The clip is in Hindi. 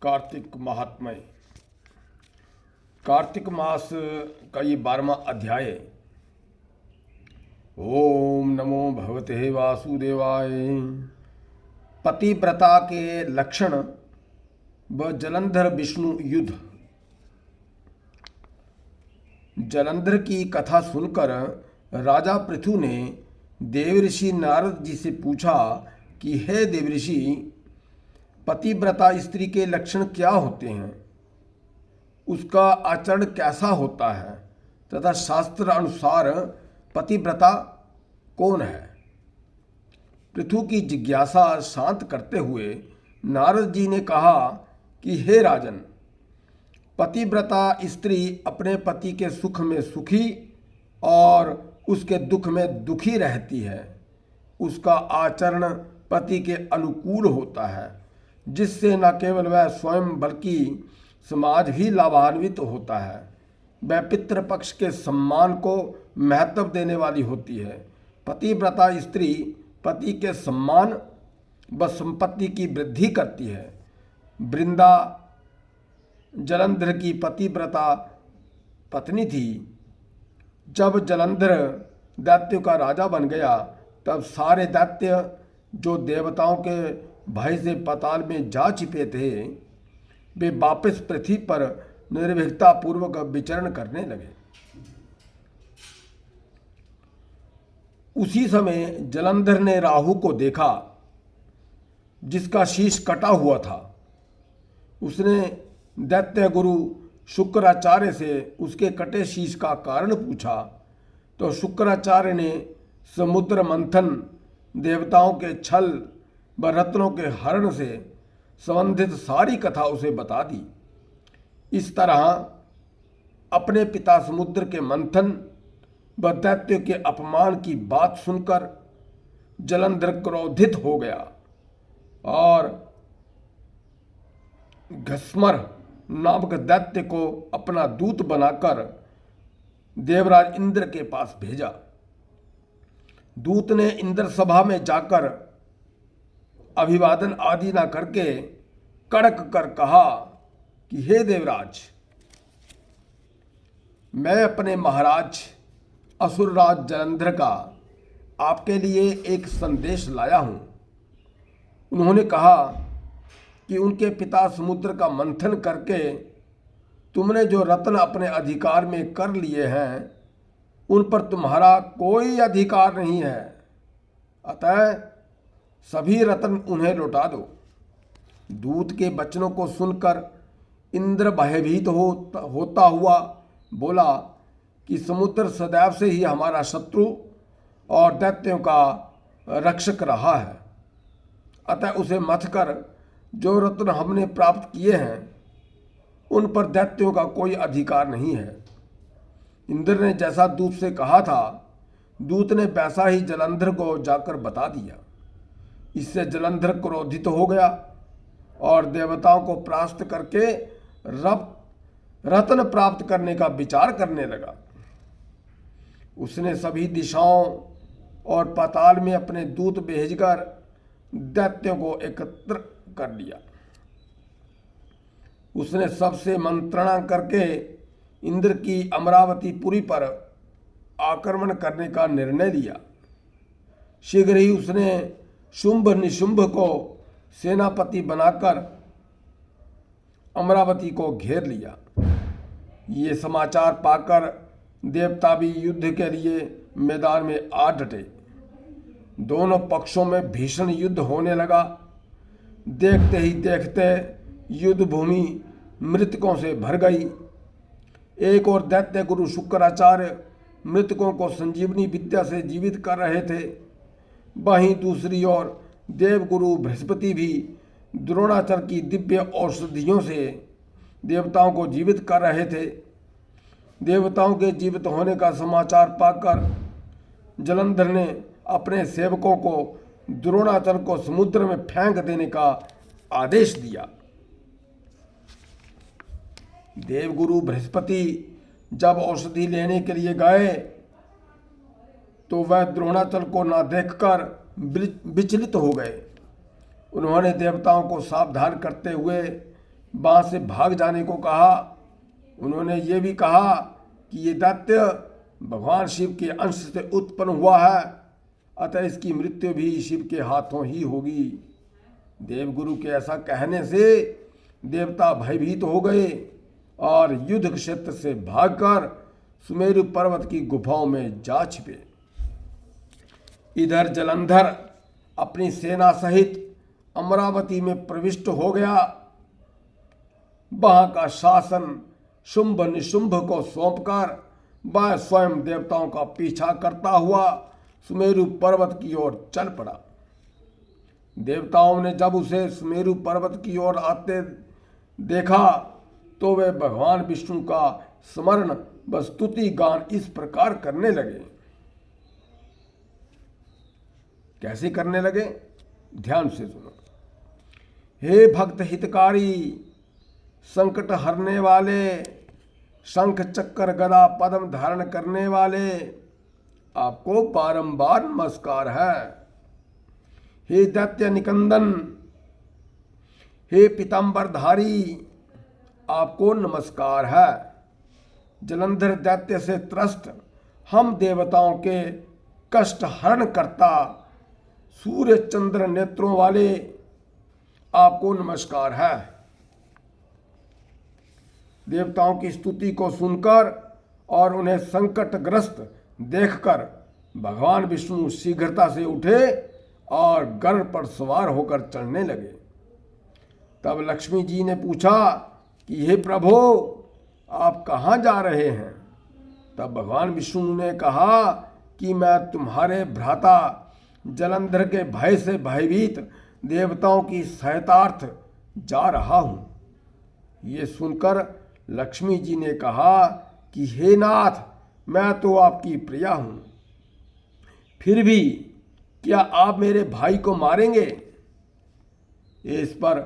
कार्तिक महात्म्य। कार्तिक मास का ये 12वां अध्याय। ओम नमो भगवते वासुदेवाय। पतिव्रता के लक्षण व जलंधर विष्णु युद्ध। जलंधर की कथा सुनकर राजा पृथु ने देवऋषि नारद जी से पूछा कि हे देवऋषि, पतिव्रता स्त्री के लक्षण क्या होते हैं, उसका आचरण कैसा होता है तथा शास्त्र अनुसार पतिव्रता कौन है। पृथु की जिज्ञासा शांत करते हुए नारद जी ने कहा कि हे राजन, पतिव्रता स्त्री अपने पति के सुख में सुखी और उसके दुख में दुखी रहती है। उसका आचरण पति के अनुकूल होता है, जिससे न केवल वह स्वयं बल्कि समाज भी लाभान्वित होता है। वह पितृपक्ष के सम्मान को महत्व देने वाली होती है। पतिव्रता स्त्री पति के सम्मान व संपत्ति की वृद्धि करती है। वृंदा जलंधर की पतिव्रता पत्नी थी। जब जलंधर दैत्यों का राजा बन गया, तब सारे दैत्य जो देवताओं के भय से पाताल में जा छिपे थे, वे वापस पृथ्वी पर निर्भीकता पूर्वक विचरण करने लगे। उसी समय जलंधर ने राहु को देखा, जिसका शीश कटा हुआ था। उसने दैत्य गुरु शुक्राचार्य से उसके कटे शीश का कारण पूछा, तो शुक्राचार्य ने समुद्र मंथन, देवताओं के छल व रत्नों के हरण से संबंधित सारी कथा उसे बता दी। इस तरह अपने पिता समुद्र के मंथन व दैत्य के अपमान की बात सुनकर जलंधर क्रोधित हो गया और घस्मर नामक दैत्य को अपना दूत बनाकर देवराज इंद्र के पास भेजा। दूत ने इंद्र सभा में जाकर अभिवादन आदि न करके कड़क कर कहा कि हे देवराज, मैं अपने महाराज असुरराज जलंधर का आपके लिए एक संदेश लाया हूं। उन्होंने कहा कि उनके पिता समुद्र का मंथन करके तुमने जो रत्न अपने अधिकार में कर लिए हैं, उन पर तुम्हारा कोई अधिकार नहीं है। अतः सभी रत्न उन्हें लौटा दो। दूत के वचनों को सुनकर इंद्र भयभीत होता हुआ बोला कि समुद्र सदैव से ही हमारा शत्रु और दैत्यों का रक्षक रहा है। अतः उसे मथ कर जो रत्न हमने प्राप्त किए हैं, उन पर दैत्यों का कोई अधिकार नहीं है। इंद्र ने जैसा दूत से कहा था, दूत ने वैसा ही जलंधर को जाकर बता दिया। इससे जलंधर क्रोधित हो गया और देवताओं को परास्त करके रत्न प्राप्त करने का विचार करने लगा। उसने सभी दिशाओं और पाताल में अपने दूत भेजकर दैत्यों को एकत्र कर लिया। उसने सबसे मंत्रणा करके इंद्र की अमरावतीपुरी पर आक्रमण करने का निर्णय लिया। शीघ्र ही उसने शुंभ निशुंभ को सेनापति बनाकर अमरावती को घेर लिया। ये समाचार पाकर देवता भी युद्ध के लिए मैदान में आ डटे। दोनों पक्षों में भीषण युद्ध होने लगा। देखते ही देखते युद्ध भूमि मृतकों से भर गई। एक और दैत्य गुरु शुक्राचार्य मृतकों को संजीवनी विद्या से जीवित कर रहे थे। वहीं दूसरी ओर देवगुरु बृहस्पति भी द्रोणाचार्य की दिव्य औषधियों से देवताओं को जीवित कर रहे थे। देवताओं के जीवित होने का समाचार पाकर जलंधर ने अपने सेवकों को द्रोणाचार्य को समुद्र में फेंक देने का आदेश दिया। देवगुरु बृहस्पति जब औषधि लेने के लिए गए, तो वह द्रोणाचार्य को न देखकर विचलित हो गए। उन्होंने देवताओं को सावधान करते हुए वहाँ से भाग जाने को कहा। उन्होंने ये भी कहा कि ये दैत्य भगवान शिव के अंश से उत्पन्न हुआ है, अतः इसकी मृत्यु भी शिव के हाथों ही होगी। देवगुरु के ऐसा कहने से देवता भयभीत हो गए और युद्ध क्षेत्र से भागकर सुमेरु पर्वत की गुफाओं में जा छिपे। इधर जलंधर अपनी सेना सहित अमरावती में प्रविष्ट हो गया। वहां का शासन शुंभ निशुंभ को सौंपकर वह स्वयं देवताओं का पीछा करता हुआ सुमेरु पर्वत की ओर चल पड़ा। देवताओं ने जब उसे सुमेरु पर्वत की ओर आते देखा तो वे भगवान विष्णु का स्मरण व स्तुति गान इस प्रकार करने लगे। कैसे करने लगे, ध्यान से सुनो। हे भक्त हितकारी, संकट हरने वाले, शंख चक्र गदा पद्म धारण करने वाले, आपको बारंबार नमस्कार है। हे दैत्य निकंदन, हे पीतांबरधारी, आपको नमस्कार है। जलंधर दैत्य से त्रस्त हम देवताओं के कष्ट हरण करता सूर्य चंद्र नेत्रों वाले, आपको नमस्कार है। देवताओं की स्तुति को सुनकर और उन्हें संकटग्रस्त देखकर भगवान विष्णु शीघ्रता से उठे और गरुड़ पर सवार होकर चलने लगे। तब लक्ष्मी जी ने पूछा कि हे प्रभु, आप कहाँ जा रहे हैं? तब भगवान विष्णु ने कहा कि मैं तुम्हारे भ्राता जलंधर के भय से भयभीत देवताओं की सहायतार्थ जा रहा हूँ। ये सुनकर लक्ष्मी जी ने कहा कि हे नाथ, मैं तो आपकी प्रिया हूँ, फिर भी क्या आप मेरे भाई को मारेंगे? इस पर